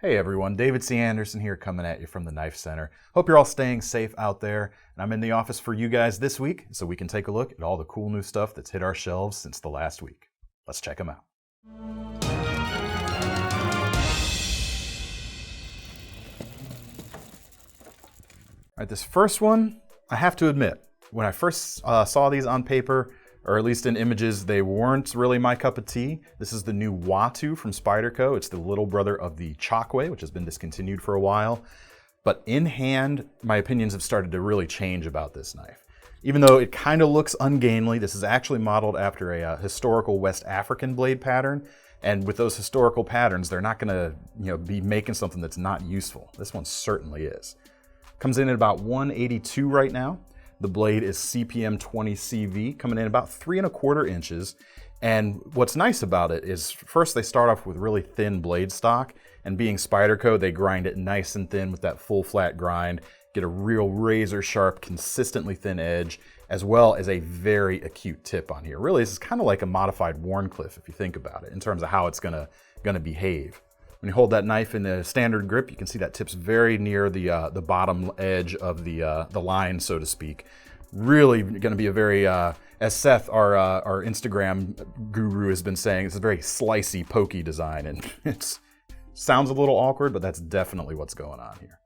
Hey everyone, David C. Anderson here coming at you from the Knife Center. Hope you're all staying safe out there, and I'm in the office for you guys this week so we can take a look at all the cool new stuff that's hit our shelves since the last week. Let's check them out. All right, this first one, I have to admit, when I first saw these on paper, or at least in images, they weren't really my cup of tea. This is the new Watu from Spyderco. It's the little brother of the Chokwe, which has been discontinued for a while. But in hand, my opinions have started to really change about this knife. Even though it kind of looks ungainly, this is actually modeled after a historical West African blade pattern. And with those historical patterns, they're not gonna be making something that's not useful. This one certainly is. Comes in at about 182 right now. The blade is CPM 20 CV, coming in about 3¼ inches. And what's nice about it is, first they start off with really thin blade stock, and being Spyderco, they grind it nice and thin with that full flat grind, get a real razor sharp, consistently thin edge, as well as a very acute tip on here. Really, this is kind of like a modified Wharncliffe if you think about it, in terms of how it's gonna behave. When you hold that knife in a standard grip, you can see that tip's very near the bottom edge of the line, so to speak. Really going to be a very, as Seth, our Instagram guru, has been saying, it's a very slicey, pokey design, and it sounds a little awkward, but that's definitely what's going on here.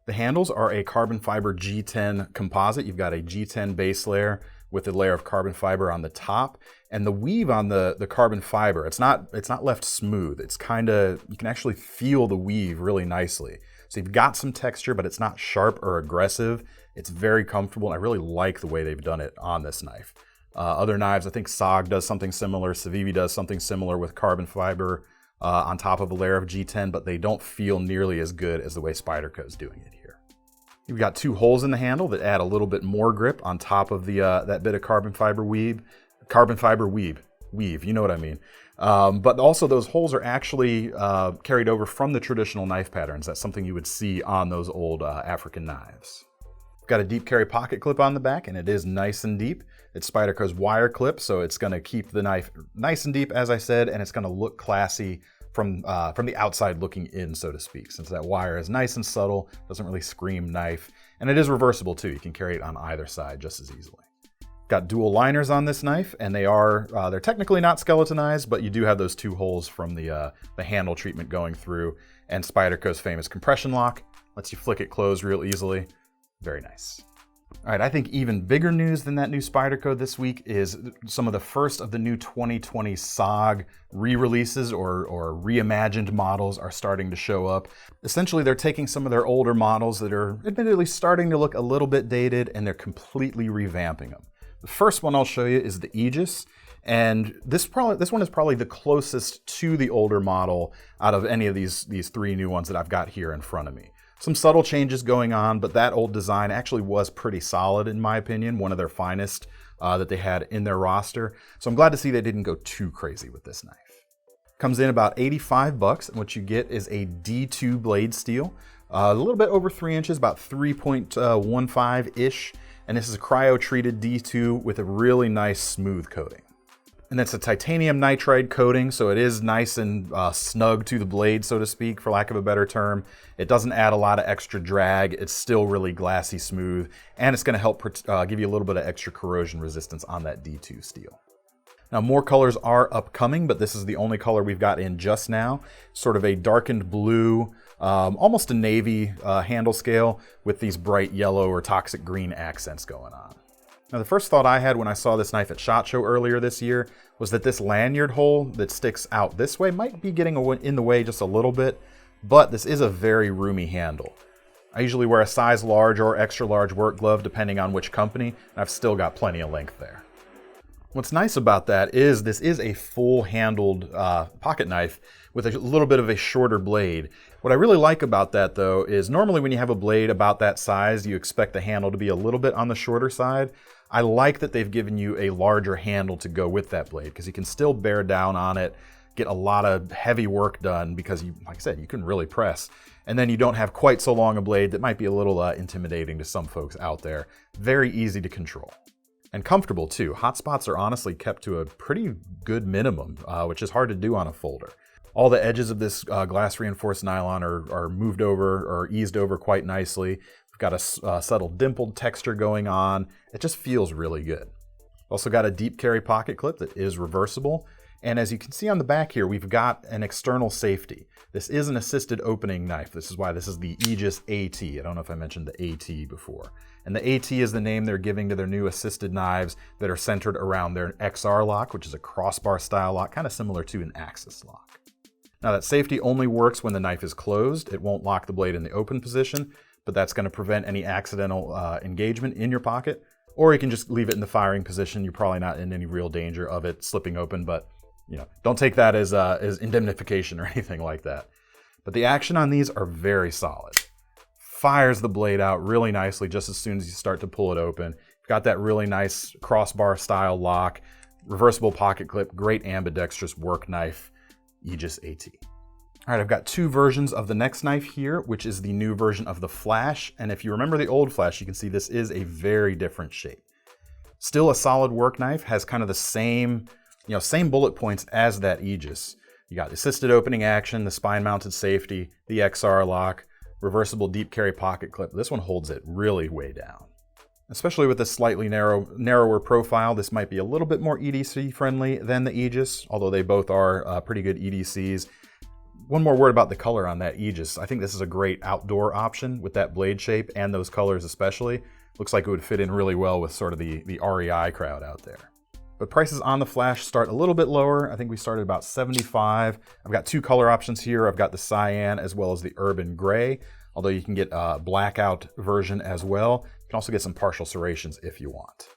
The handles are a carbon fiber G10 composite. You've got a G10 base layer with a layer of carbon fiber on the top, and the weave on the carbon fiber, it's not left smooth. It's you can actually feel the weave really nicely. So you've got some texture, but it's not sharp or aggressive. It's very comfortable, and I really like the way they've done it on this knife. Other knives, I think SOG does something similar, Civivi does something similar with carbon fiber on top of a layer of G10, but they don't feel nearly as good as the way Spyderco is doing it here. You've got two holes in the handle that add a little bit more grip on top of that bit of carbon fiber weave, you know what I mean. But also those holes are actually carried over from the traditional knife patterns. That's something you would see on those old African knives. Got a deep carry pocket clip on the back, and it is nice and deep. It's Spyderco's wire clip, so it's gonna keep the knife nice and deep, as I said, and it's gonna look classy from the outside looking in, so to speak, since that wire is nice and subtle, doesn't really scream knife, and it is reversible too. You can carry it on either side just as easily. Got dual liners on this knife, and they're technically not skeletonized, but you do have those two holes from the handle treatment going through, and Spyderco's famous compression lock lets you flick it closed real easily. Very nice. All right, I think even bigger news than that new Spyderco this week is some of the first of the new 2020 SOG re-releases or reimagined models are starting to show up. Essentially, they're taking some of their older models that are admittedly starting to look a little bit dated, and they're completely revamping them. The first one I'll show you is the Aegis, and this one is probably the closest to the older model out of any of these three new ones that I've got here in front of me. Some subtle changes going on, but that old design actually was pretty solid in my opinion, one of their finest that they had in their roster. So I'm glad to see they didn't go too crazy with this knife. Comes in about 85 bucks, and what you get is a D2 blade steel, a little bit over 3 inches, about 3.15-ish, and this is a cryo-treated D2 with a really nice smooth coating. And it's a titanium nitride coating, so it is nice and snug to the blade, so to speak, for lack of a better term. It doesn't add a lot of extra drag. It's still really glassy smooth, and it's going to help give you a little bit of extra corrosion resistance on that D2 steel. Now, more colors are upcoming, but this is the only color we've got in just now. Sort of a darkened blue, almost a navy handle scale with these bright yellow or toxic green accents going on. Now, the first thought I had when I saw this knife at SHOT Show earlier this year was that this lanyard hole that sticks out this way might be getting in the way just a little bit, but this is a very roomy handle. I usually wear a size large or extra large work glove depending on which company, and I've still got plenty of length there. What's nice about that is this is a full-handled pocket knife with a little bit of a shorter blade. What I really like about that, though, is normally when you have a blade about that size, you expect the handle to be a little bit on the shorter side. I like that they've given you a larger handle to go with that blade, because you can still bear down on it, get a lot of heavy work done, because like I said, you can really press. And then you don't have quite so long a blade that might be a little intimidating to some folks out there. Very easy to control. And comfortable too. Hot spots are honestly kept to a pretty good minimum, which is hard to do on a folder. All the edges of this glass reinforced nylon are moved over or eased over quite nicely. We've got a subtle dimpled texture going on. It just feels really good. Also got a deep carry pocket clip that is reversible. And as you can see on the back here, we've got an external safety. This is an assisted opening knife. This is why this is the Aegis AT. I don't know if I mentioned the AT before. And the AT is the name they're giving to their new assisted knives that are centered around their XR lock, which is a crossbar style lock, kind of similar to an axis lock. Now that safety only works when the knife is closed. It won't lock the blade in the open position, but that's going to prevent any accidental engagement in your pocket. Or you can just leave it in the firing position. You're probably not in any real danger of it slipping open, but don't take that as indemnification or anything like that. But the action on these are very solid. Fires the blade out really nicely just as soon as you start to pull it open. You've got that really nice crossbar style lock, reversible pocket clip, great ambidextrous work knife, Aegis AT. All right, I've got two versions of the next knife here, which is the new version of the Flash. And if you remember the old Flash, you can see this is a very different shape. Still a solid work knife, has kind of the same bullet points as that Aegis. You got the assisted opening action, the spine mounted safety, the XR lock, reversible deep carry pocket clip. This one holds it really way down. Especially with this slightly narrower profile, this might be a little bit more EDC friendly than the Aegis, although they both are pretty good EDCs. One more word about the color on that Aegis. I think this is a great outdoor option with that blade shape and those colors especially. Looks like it would fit in really well with sort of the REI crowd out there. But prices on the Flash start a little bit lower. I think we started about $75. I've got two color options here. I've got the cyan as well as the urban gray, although you can get a blackout version as well. You can also get some partial serrations if you want.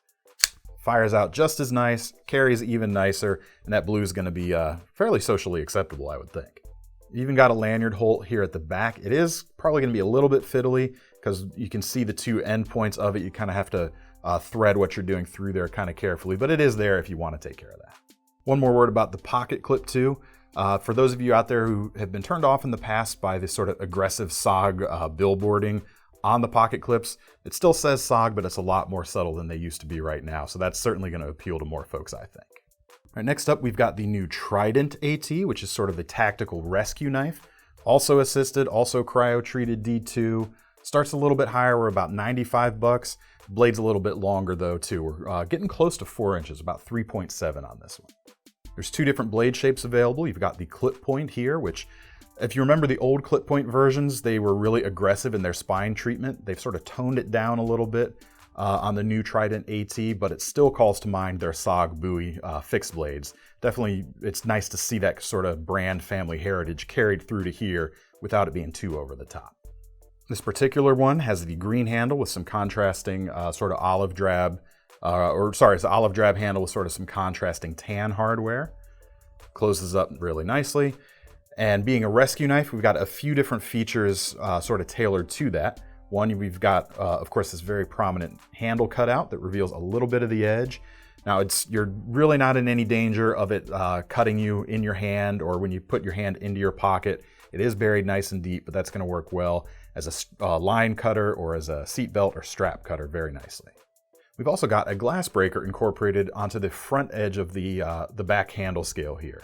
Fires out just as nice, carries even nicer, and that blue is going to be fairly socially acceptable, I would think. You even got a lanyard hole here at the back. It is probably going to be a little bit fiddly because you can see the two end points of it. You kind of have to thread what you're doing through there kind of carefully, but it is there if you want to take care of that. One more word about the pocket clip too. For those of you out there who have been turned off in the past by this sort of aggressive SOG billboarding on the pocket clips, it still says SOG, but it's a lot more subtle than they used to be right now. So that's certainly going to appeal to more folks, I think. All right, next up, we've got the new Trident AT, which is sort of the tactical rescue knife. Also assisted, also cryo-treated D2. Starts a little bit higher, we're about $95. Blade's a little bit longer though too. We're getting close to 4 inches, about 3.7 on this one. There's two different blade shapes available. You've got the clip point here, which if you remember the old clip point versions, they were really aggressive in their spine treatment. They've sort of toned it down a little bit on the new Trident AT, but it still calls to mind their SOG buoy fixed blades. Definitely, it's nice to see that sort of brand family heritage carried through to here without it being too over the top. This particular one has the green handle with some contrasting sort of olive drab, it's an olive drab handle with sort of some contrasting tan hardware. Closes up really nicely. And being a rescue knife, we've got a few different features sort of tailored to that. One, we've got, of course, this very prominent handle cutout that reveals a little bit of the edge. Now, you're really not in any danger of it cutting you in your hand or when you put your hand into your pocket. It is buried nice and deep, but that's going to work well as a line cutter or as a seat belt or strap cutter very nicely. We've also got a glass breaker incorporated onto the front edge of the back handle scale here.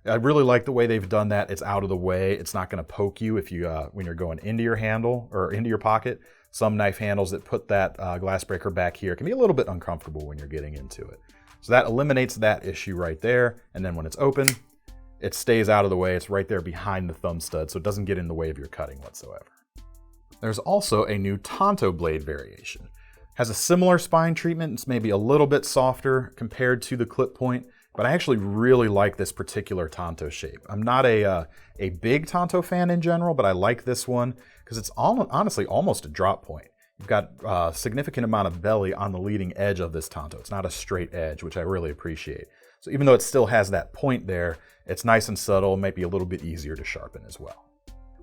I really like the way they've done that. It's out of the way. It's not going to poke you if you when you're going into your handle or into your pocket. Some knife handles that put that glass breaker back here can be a little bit uncomfortable when you're getting into it. So that eliminates that issue right there. And then when it's open, it stays out of the way. It's right there behind the thumb stud, so it doesn't get in the way of your cutting whatsoever. There's also a new Tanto blade variation. Has a similar spine treatment. It's maybe a little bit softer compared to the clip point, but I actually really like this particular Tanto shape. I'm not a big Tanto fan in general, but I like this one because it's honestly almost a drop point. You've got a significant amount of belly on the leading edge of this Tanto. It's not a straight edge, which I really appreciate. So even though it still has that point there, it's nice and subtle, might be a little bit easier to sharpen as well.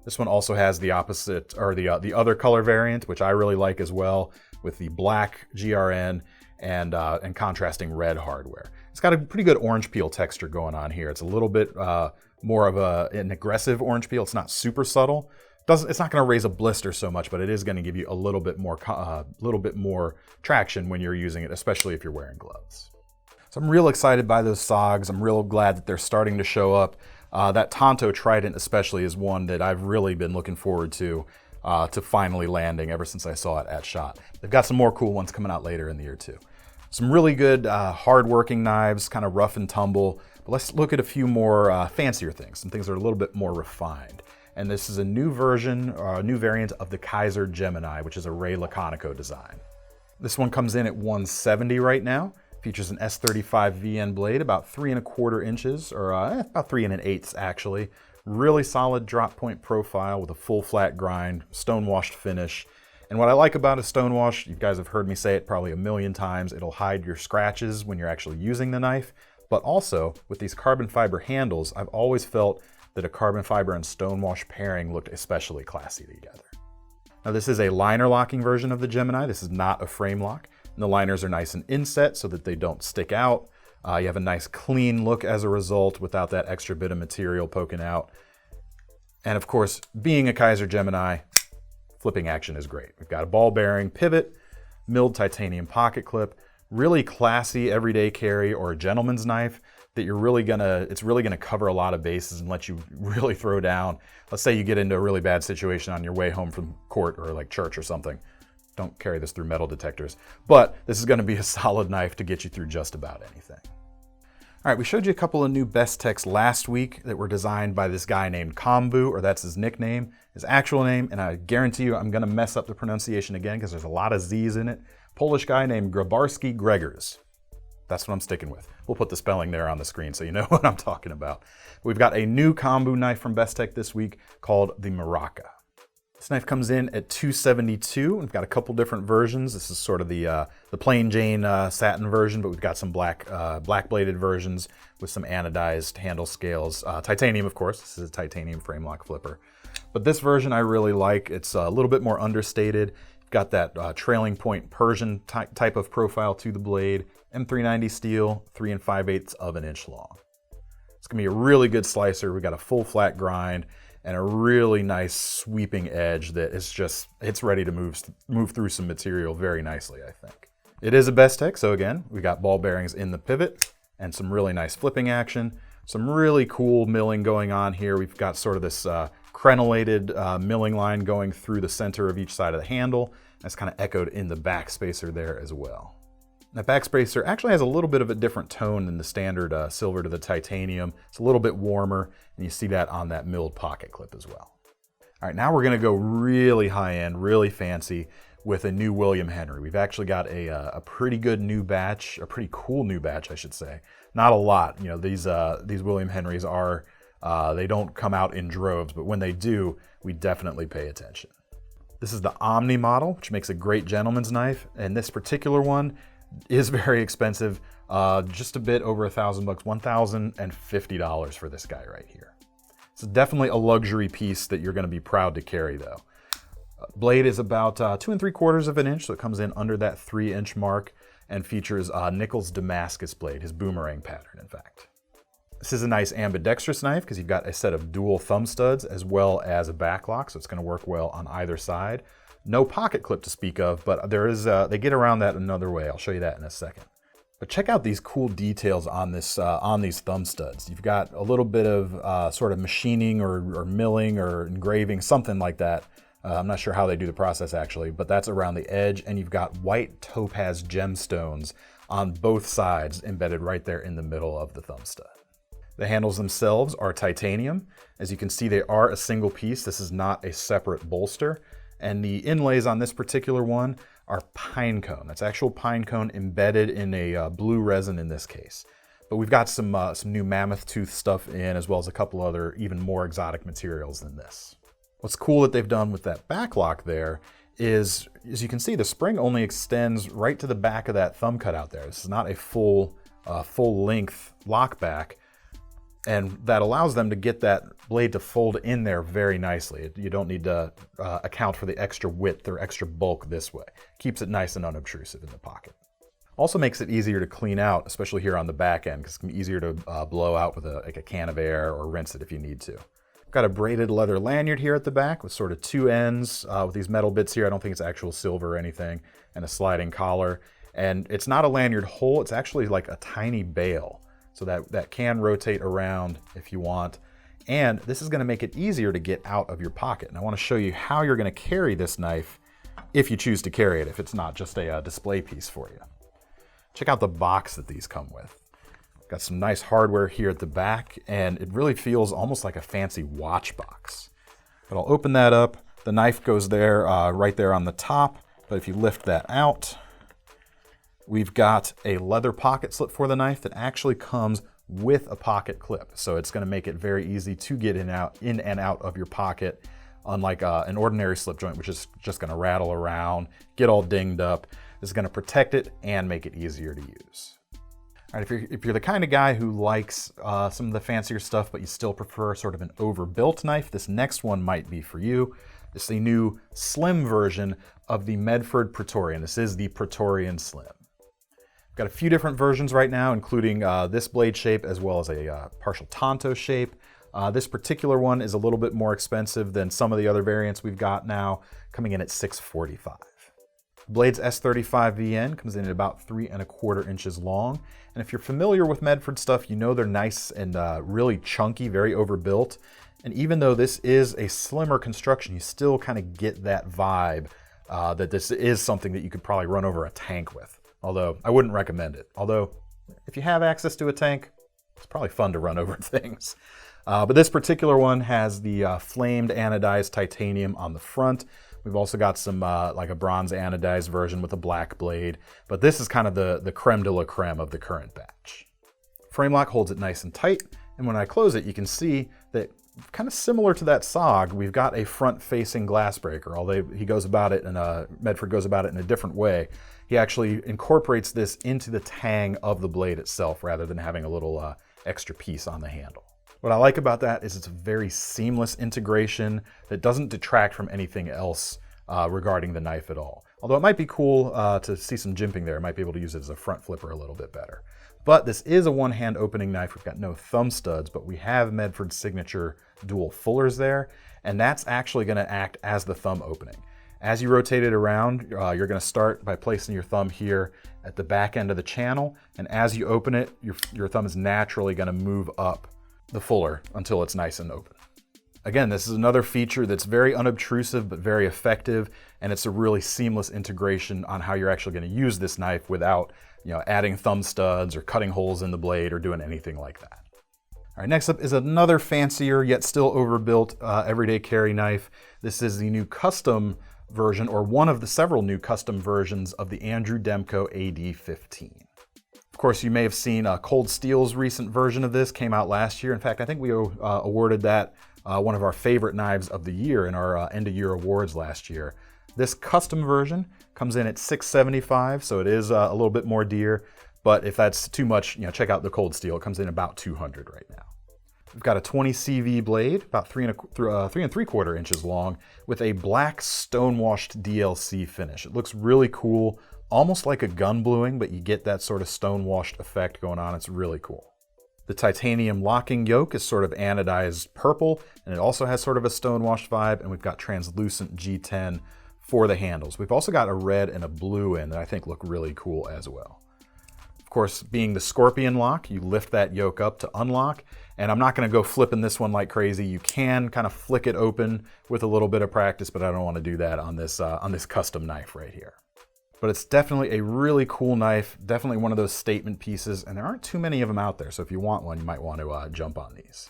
This one also has the opposite, or the other color variant, which I really like as well, with the black GRN and contrasting red hardware. It's got a pretty good orange peel texture going on here. It's a little bit more of an aggressive orange peel. It's not super subtle. It's not going to raise a blister so much, but it is going to give you a little bit more traction when you're using it, especially if you're wearing gloves. So I'm real excited by those SOGs. I'm real glad that they're starting to show up. That Tonto Trident especially is one that I've really been looking forward to finally landing ever since I saw it at SHOT. They've got some more cool ones coming out later in the year too. Some really good hard-working knives, kind of rough and tumble. But let's look at a few more fancier things, some things that are a little bit more refined. And this is a new version, a new variant of the Kaiser Gemini, which is a Ray Laconico design. This one comes in at $170 right now. Features an S35 VN blade, about 3¼ inches, or about 3 1/8 actually. Really solid drop point profile with a full flat grind, stone-washed finish. And what I like about a stone wash, you guys have heard me say it probably a million times, it'll hide your scratches when you're actually using the knife. But also, with these carbon fiber handles, I've always felt that a carbon fiber and stone wash pairing looked especially classy together. Now this is a liner locking version of the Gemini. This is not a frame lock. And the liners are nice and inset so that they don't stick out. You have a nice clean look as a result without that extra bit of material poking out. And of course, being a Kaiser Gemini, flipping action is great. We've got a ball bearing pivot, milled titanium pocket clip, really classy everyday carry or a gentleman's knife that it's really gonna cover a lot of bases and let you really throw down. Let's say you get into a really bad situation on your way home from court or like church or something. Don't carry this through metal detectors, but this is gonna be a solid knife to get you through just about anything. All right, we showed you a couple of new best techs last week that were designed by this guy named Kombu, or that's his nickname, his actual name, and I guarantee you I'm gonna mess up the pronunciation again because there's a lot of Z's in it. Polish guy named Grabarski Gregors. That's what I'm sticking with. We'll put the spelling there on the screen so you know what I'm talking about. We've got a new Kombu knife from Best Tech this week called the Maraca. This knife comes in at $272. We've got a couple different versions. This is sort of the plain Jane satin version, but we've got some black bladed versions with some anodized handle scales. Titanium, of course. This is a titanium frame lock flipper. But this version I really like. It's a little bit more understated. Got that trailing point Persian type of profile to the blade. M390 steel, 3 5/8 of an inch long. It's gonna be a really good slicer. We got a full flat grind and a really nice sweeping edge that is just, it's ready to move through some material very nicely, I think. It is a Best Tech, so again, we got ball bearings in the pivot and some really nice flipping action. Some really cool milling going on here. We've got sort of this crenellated milling line going through the center of each side of the handle. That's kind of echoed in the back spacer there as well. That back spacer actually has a little bit of a different tone than the standard silver to the titanium. It's a little bit warmer, and you see that on that milled pocket clip as well. All right, now we're gonna go really high-end, really fancy with a new William Henry. We've actually got a pretty good new batch, a pretty cool new batch, I should say. Not a lot, you know, these William Henrys are, they don't come out in droves, but when they do, we definitely pay attention. This is the Omni model, which makes a great gentleman's knife, and this particular one is very expensive, just a bit over $1,000 bucks, $1,050 for this guy right here. It's definitely a luxury piece that you're gonna be proud to carry though. Blade is about 2 3/4 of an inch, so it comes in under that 3-inch mark and features Nichols Damascus blade, his boomerang pattern in fact. This is a nice ambidextrous knife because you've got a set of dual thumb studs as well as a back lock, so it's gonna work well on either side. No pocket clip to speak of, but there is they get around that another way. I'll show you that in a second. But check out these cool details on this on these thumb studs. You've got a little bit of sort of machining or milling or engraving, something like that. I'm not sure how they do the process actually, but that's around the edge, and you've got white topaz gemstones on both sides embedded right there in the middle of the thumb stud. The handles themselves are titanium. As you can see, they are a single piece. This is not a separate bolster. And the inlays on this particular one are pine cone. That's actual pine cone embedded in a blue resin in this case. But we've got some new mammoth tooth stuff in, as well as a couple other even more exotic materials than this. What's cool that they've done with that back lock there is, as you can see, the spring only extends right to the back of that thumb cutout there. This is not a full length lock back. And that allows them to get that blade to fold in there very nicely. You don't need to account for the extra width or extra bulk this way. Keeps it nice and unobtrusive in the pocket. Also makes it easier to clean out, especially here on the back end, because it's easier to blow out with like a can of air or rinse it if you need to. Got a braided leather lanyard here at the back with sort of 2 ends with these metal bits here. I don't think it's actual silver or anything, and a sliding collar. And it's not a lanyard hole, it's actually like a tiny bail. So that can rotate around if you want. And this is gonna make it easier to get out of your pocket. And I wanna show you how you're gonna carry this knife if you choose to carry it, if it's not just a display piece for you. Check out the box that these come with. Got some nice hardware here at the back, and it really feels almost like a fancy watch box. But I'll open that up. The knife goes there, right there on the top. But if you lift that out, we've got a leather pocket slip for the knife that actually comes with a pocket clip. So it's gonna make it very easy to get in and out of your pocket, unlike an ordinary slip joint, which is just gonna rattle around, get all dinged up. This is gonna protect it and make it easier to use. All right, if you're the kind of guy who likes some of the fancier stuff, but you still prefer sort of an overbuilt knife, this next one might be for you. This is a new slim version of the Medford Praetorian. This is the Praetorian Slim. We've got a few different versions right now, including this blade shape as well as a partial tanto shape. This particular one is a little bit more expensive than some of the other variants we've got now, coming in at $645. Blade's S35VN comes in at about 3¼ inches long. And if you're familiar with Medford stuff, you know they're nice and really chunky, very overbuilt. And even though this is a slimmer construction, you still kind of get that vibe that this is something that you could probably run over a tank with. Although I wouldn't recommend it. Although if you have access to a tank, it's probably fun to run over things. But this particular one has the flamed anodized titanium on the front. We've also got some like a bronze anodized version with a black blade, but this is kind of the creme de la creme of the current batch. Frame lock holds it nice and tight, and when I close it, you can see that kind of similar to that SOG, we've got a front-facing glass breaker, although he goes about it and Medford goes about it in a different way. He actually incorporates this into the tang of the blade itself rather than having a little extra piece on the handle. What I like about that is it's a very seamless integration that doesn't detract from anything else regarding the knife at all. Although it might be cool to see some jimping there. I might be able to use it as a front flipper a little bit better. But this is a one-hand opening knife. We've got no thumb studs, but we have Medford's signature dual fullers there, and that's actually gonna act as the thumb opening. As you rotate it around, you're gonna start by placing your thumb here at the back end of the channel, and as you open it, your thumb is naturally gonna move up the fuller until it's nice and open. Again, this is another feature that's very unobtrusive but very effective, and it's a really seamless integration on how you're actually going to use this knife without, adding thumb studs or cutting holes in the blade or doing anything like that. All right, next up is another fancier yet still overbuilt everyday carry knife. This is the new custom version, or one of the several new custom versions of the Andrew Demco AD-15. Of course, you may have seen Cold Steel's recent version of this came out last year. In fact, I think we awarded that one of our favorite knives of the year in our end of year awards last year. This custom version comes in at $675, so it is a little bit more dear, but if that's too much, check out the Cold Steel. It comes in about $200 right now. We've got a 20 CV blade, about 3¾ inches long, with a black stonewashed DLC finish. It looks really cool, almost like a gun bluing, but you get that sort of stonewashed effect going on. It's really cool. The titanium locking yoke is sort of anodized purple, and it also has sort of a stonewashed vibe, and we've got translucent G10 for the handles. We've also got a red and a blue in that I think look really cool as well. Of course, being the scorpion lock, you lift that yoke up to unlock, and I'm not gonna go flipping this one like crazy. You can kind of flick it open with a little bit of practice, but I don't wanna do that on this custom knife right here. But it's definitely a really cool knife, definitely one of those statement pieces, and there aren't too many of them out there, so if you want one, you might want to jump on these.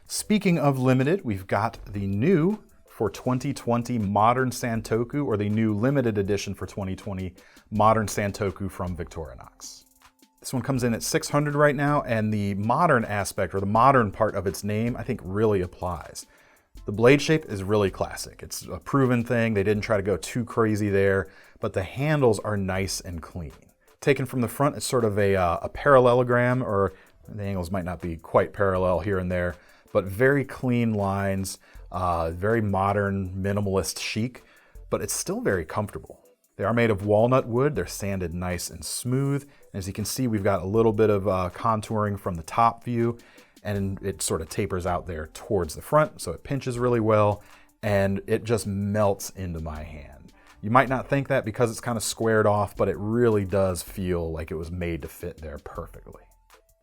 Speaking of limited, we've got the new, for 2020, Modern Santoku, or the new limited edition for 2020, Modern Santoku from Victorinox. This one comes in at $600 right now, and the modern aspect, or the modern part of its name, I think really applies. The blade shape is really classic. It's a proven thing. They didn't try to go too crazy there, but the handles are nice and clean. Taken from the front, it's sort of a parallelogram, or the angles might not be quite parallel here and there, but very clean lines, very modern, minimalist chic, but it's still very comfortable. They are made of walnut wood. They're sanded nice and smooth. And as you can see, we've got a little bit of contouring from the top view, and it sort of tapers out there towards the front, so it pinches really well, and it just melts into my hand. You might not think that because it's kind of squared off, but it really does feel like it was made to fit there perfectly.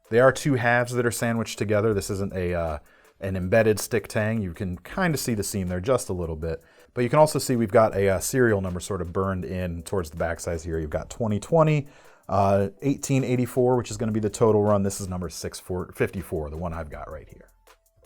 They are two halves that are sandwiched together. This isn't a an embedded stick tang. You can kind of see the seam there just a little bit, but you can also see we've got a serial number sort of burned in towards the back size here. You've got 2020, 1884, which is going to be the total run. This is number 654, the one I've got right here.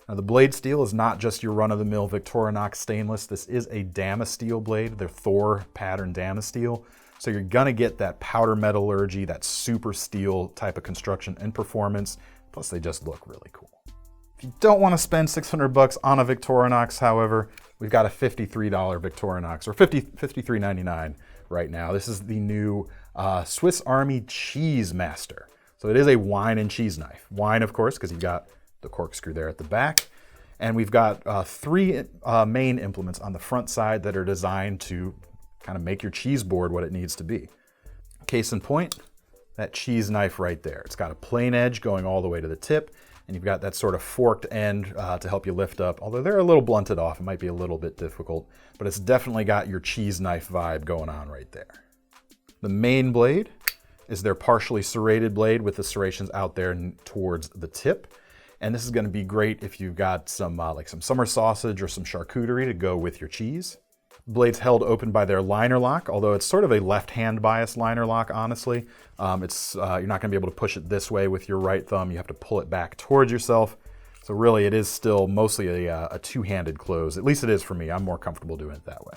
Now the blade steel is not just your run-of-the-mill Victorinox stainless. This is a Damasteel blade. They're Thor pattern Damasteel. So you're gonna get that powder metallurgy, that super steel type of construction and performance. Plus they just look really cool. If you don't want to spend 600 bucks on a Victorinox, however, we've got a $53 Victorinox, or $53.99 right now. This is the new Swiss Army Cheese Master. So it is a wine and cheese knife. Wine, of course, because you've got the corkscrew there at the back. And we've got 3 main implements on the front side that are designed to kind of make your cheese board what it needs to be. Case in point, that cheese knife right there. It's got a plain edge going all the way to the tip, and you've got that sort of forked end to help you lift up. Although they're a little blunted off, it might be a little bit difficult, but it's definitely got your cheese knife vibe going on right there. The main blade is their partially serrated blade with the serrations out there towards the tip. And this is going to be great if you've got some like some summer sausage or some charcuterie to go with your cheese. The blade's held open by their liner lock, although it's sort of a left-hand biased liner lock, honestly. You're not going to be able to push it this way with your right thumb. You have to pull it back towards yourself. So really it is still mostly a two-handed close. At least it is for me. I'm more comfortable doing it that way.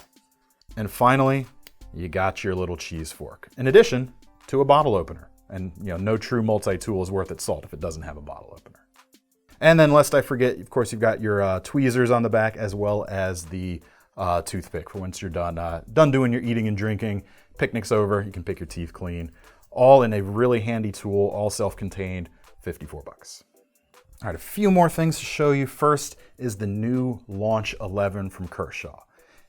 And finally, you got your little cheese fork, in addition to a bottle opener. And no true multi-tool is worth its salt if it doesn't have a bottle opener. And then lest I forget, of course, you've got your tweezers on the back as well as the toothpick for once you're done doing your eating and drinking. Picnic's over, you can pick your teeth clean. All in a really handy tool, all self-contained, 54 bucks. All right, a few more things to show you. First is the new Launch 11 from Kershaw.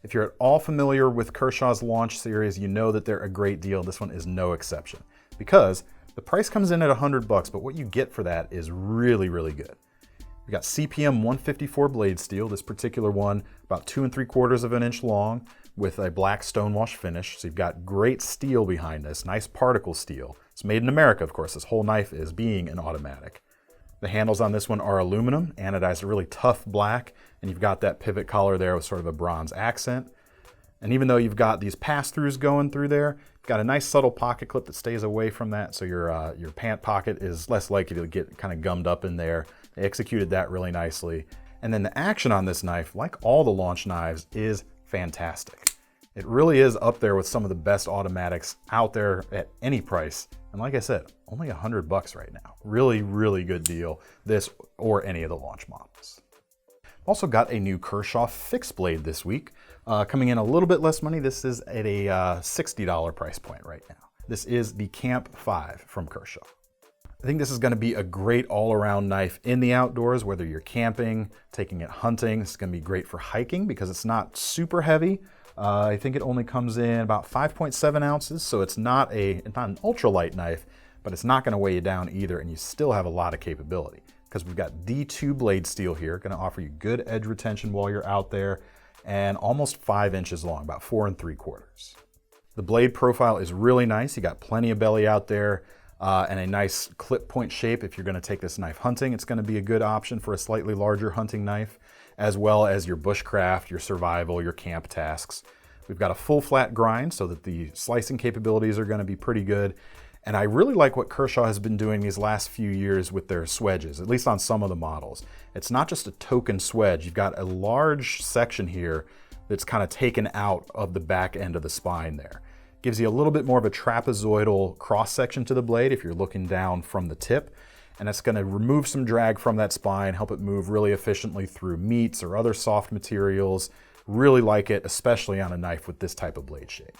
If you're at all familiar with Kershaw's Launch series, you know that they're a great deal. This one is no exception because the price comes in at 100 bucks, but what you get for that is really, really good. We've got CPM 154 blade steel, this particular one about 2 3/4 of an inch long with a black stonewash finish. So you've got great steel behind this, nice particle steel. It's made in America, of course. This whole knife is being an automatic. The handles on this one are aluminum, anodized a really tough black, and you've got that pivot collar there with sort of a bronze accent. And even though you've got these pass-throughs going through there, you've got a nice subtle pocket clip that stays away from that, so your pant pocket is less likely to get kind of gummed up in there. They executed that really nicely. And then the action on this knife, like all the Launch knives, is fantastic. It really is up there with some of the best automatics out there at any price. And like I said, only 100 bucks right now. Really, really good deal, this or any of the Launch models. Also got a new Kershaw fixed blade this week, coming in a little bit less money. This is at a $60 price point right now. This is the Camp 5 from Kershaw. I think this is going to be a great all-around knife in the outdoors, whether you're camping, taking it hunting. This is going to be great for hiking because it's not super heavy. I think it only comes in about 5.7 ounces, so it's not an ultralight knife, but it's not going to weigh you down either, and you still have a lot of capability because we've got D2 blade steel here, going to offer you good edge retention while you're out there, and almost 5 inches long, about 4 3/4. The blade profile is really nice. You got plenty of belly out there. And a nice clip point shape. If you're going to take this knife hunting, it's going to be a good option for a slightly larger hunting knife, as well as your bushcraft, your survival, your camp tasks. We've got a full flat grind so that the slicing capabilities are going to be pretty good. And I really like what Kershaw has been doing these last few years with their swedges, at least on some of the models. It's not just a token swedge. You've got a large section here that's kind of taken out of the back end of the spine there. Gives you a little bit more of a trapezoidal cross section to the blade if you're looking down from the tip. And it's going to remove some drag from that spine, help it move really efficiently through meats or other soft materials. Really like it, especially on a knife with this type of blade shape.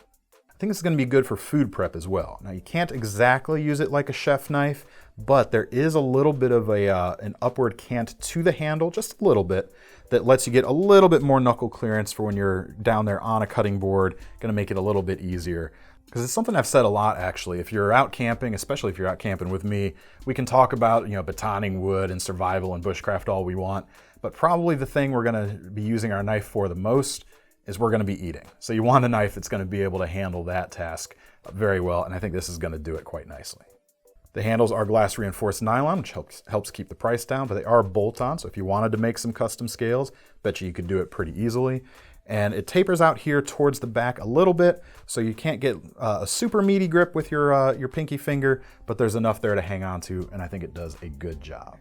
I think it's going to be good for food prep as well. Now you can't exactly use it like a chef knife, but there is a little bit of an upward cant to the handle, just a little bit, that lets you get a little bit more knuckle clearance for when you're down there on a cutting board. Going to make it a little bit easier. Because it's something I've said a lot actually. If you're out camping, especially if you're out camping with me, we can talk about batoning wood and survival and bushcraft all we want, but probably the thing we're going to be using our knife for the most is we're going to be eating. So you want a knife that's going to be able to handle that task very well, and I think this is going to do it quite nicely. The handles are glass reinforced nylon, which helps keep the price down, but they are bolt-on, so if you wanted to make some custom scales, bet you could do it pretty easily. And it tapers out here towards the back a little bit, so you can't get a super meaty grip with your pinky finger, but there's enough there to hang on to, and I think it does a good job.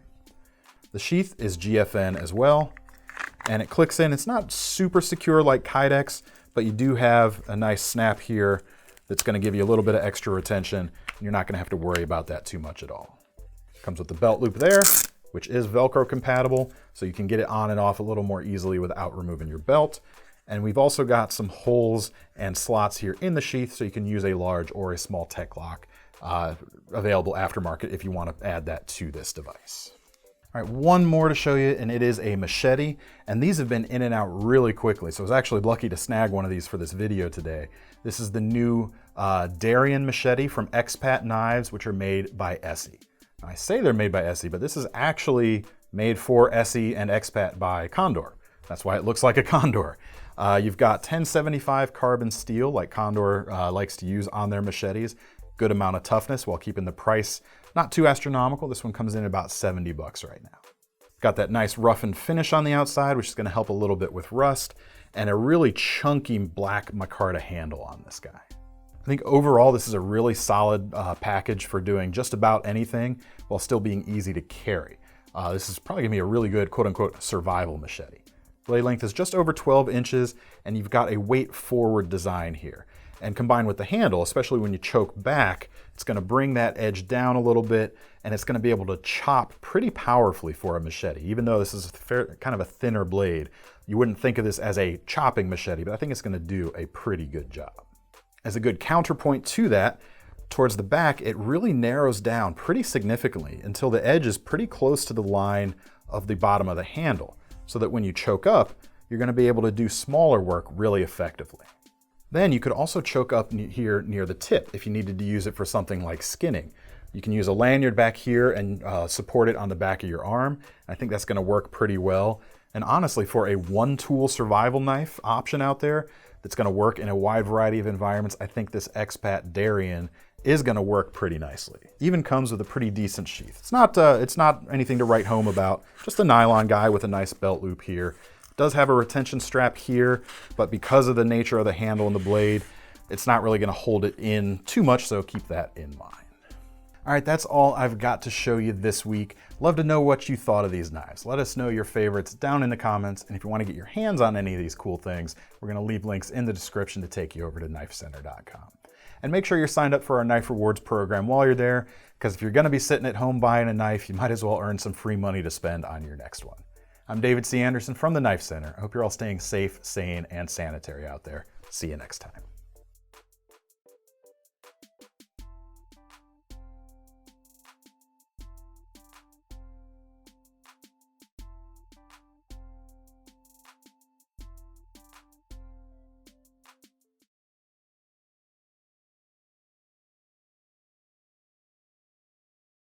The sheath is GFN as well, and it clicks in. It's not super secure like Kydex, but you do have a nice snap here that's going to give you a little bit of extra retention, and you're not going to have to worry about that too much at all. Comes with the belt loop there, which is Velcro compatible, so you can get it on and off a little more easily without removing your belt. And we've also got some holes and slots here in the sheath, so you can use a large or a small tech lock, available aftermarket if you want to add that to this device. All right, one more to show you, and it is a machete, and these have been in and out really quickly, so I was actually lucky to snag one of these for this video today. This is the new Darien machete from Expat knives, which are made by Essie. Now, I say they're made by Essie, but this is actually made for Essie and Expat by Condor. That's why it looks like a Condor. You've got 1075 carbon steel, like Condor likes to use on their machetes. Good amount of toughness while keeping the price not too astronomical. This one comes in about 70 bucks right now. Got that nice roughened finish on the outside, which is going to help a little bit with rust, and a really chunky black micarta handle on this guy. I think overall this is a really solid package for doing just about anything while still being easy to carry. This is probably going to be a really good quote-unquote survival machete. Blade length is just over 12 inches, and you've got a weight forward design here. And combined with the handle, especially when you choke back, it's going to bring that edge down a little bit, and it's going to be able to chop pretty powerfully for a machete. Even though this is kind of a thinner blade, you wouldn't think of this as a chopping machete, but I think it's going to do a pretty good job. As a good counterpoint to that, towards the back, it really narrows down pretty significantly until the edge is pretty close to the line of the bottom of the handle, so that when you choke up, you're going to be able to do smaller work really effectively. Then you could also choke up here near the tip if you needed to use it for something like skinning. You can use a lanyard back here and support it on the back of your arm. I think that's going to work pretty well. And honestly, for a one-tool survival knife option out there that's going to work in a wide variety of environments, I think this Expat Darien is going to work pretty nicely. Even comes with a pretty decent sheath. It's not anything to write home about, just a nylon guy with a nice belt loop here. Does have a retention strap here, but because of the nature of the handle and the blade, it's not really going to hold it in too much, so keep that in mind. All right, that's all I've got to show you this week. Love to know what you thought of these knives. Let us know your favorites down in the comments, and if you want to get your hands on any of these cool things, we're going to leave links in the description to take you over to KnifeCenter.com. And make sure you're signed up for our Knife Rewards program while you're there, because if you're going to be sitting at home buying a knife, you might as well earn some free money to spend on your next one. I'm David C. Anderson from the Knife Center. I hope you're all staying safe, sane, and sanitary out there. See you next time.